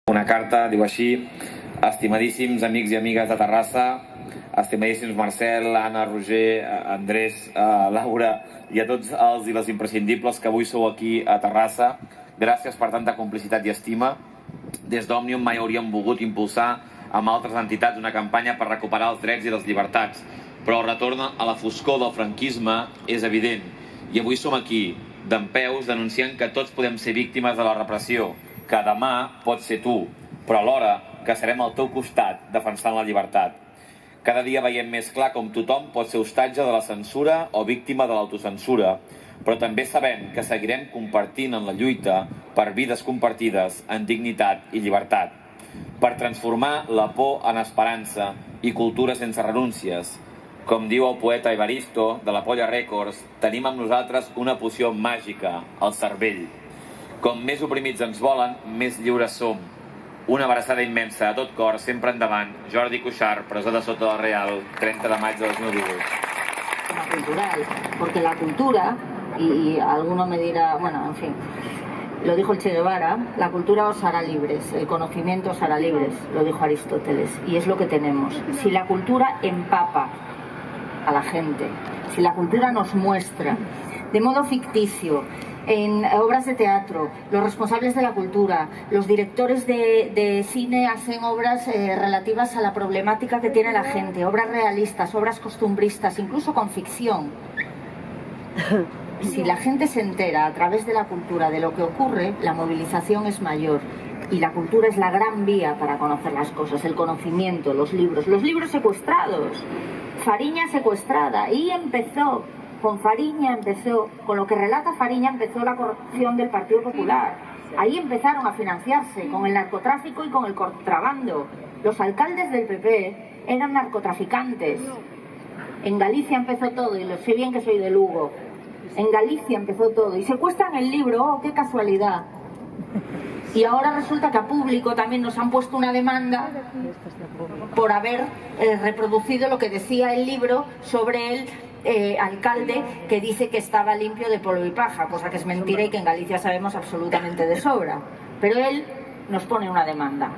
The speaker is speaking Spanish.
Una carta, diu així: estimadíssims amics i amigues de Terrassa, estimadíssims Marcel, Anna, Roger, Andrés, Laura i a tots els i les imprescindibles que avui sou aquí a Terrassa, gràcies per tanta complicitat i estima. Des d'Òmnium mai hauríem volgut impulsar amb altres entitats una campanya per recuperar els drets i les llibertats, però el retorn a la foscor del franquisme és evident i avui som aquí, dempeus, denunciant que tots podem ser víctimes de la repressió, que demà pot ser tu, però alhora que serem al teu costat defensant la llibertat. Cada dia veiem més clar com tothom pot ser hostatge de la censura o víctima de l'autocensura, però també sabem que seguirem compartint en la lluita per vides compartides en dignitat i llibertat, per transformar la por en esperança i cultura sense renúncies. Com diu el poeta Evaristo, de la Polla Records, tenim amb nosaltres una poció màgica, el cervell. Com més oprimits ens volen, més lliures som. Una abraçada immensa a tot cor, sempre endavant. Jordi Cuixart, presó de Sota del Real, 30 de maig de 2018. Cultural, porque la cultura, y alguno me dirá, bueno, en fin, lo dijo el Che Guevara, la cultura os hará libres, el conocimiento os hará libres, lo dijo Aristóteles, y es lo que tenemos. Si la cultura empapa a la gente, si la cultura nos muestra de modo ficticio, en obras de teatro, los responsables de la cultura, los directores de cine hacen obras relativas a la problemática que tiene la gente, obras realistas, obras costumbristas, incluso con ficción. Si la gente se entera a través de la cultura de lo que ocurre, la movilización es mayor. Y la cultura es la gran vía para conocer las cosas, el conocimiento, los libros secuestrados, Fariña secuestrada, y empezó. Con Fariña empezó, con lo que relata Fariña empezó la corrupción del Partido Popular. Ahí empezaron a financiarse con el narcotráfico y con el contrabando. Los alcaldes del PP eran narcotraficantes. En Galicia empezó todo, y lo sé bien que soy de Lugo. En Galicia empezó todo. Y secuestran el libro, ¡oh, qué casualidad! Y ahora resulta que a Público también nos han puesto una demanda por haber reproducido lo que decía el libro sobre el alcalde que dice que estaba limpio de polvo y paja, cosa que es mentira y que en Galicia sabemos absolutamente de sobra. Pero él nos pone una demanda.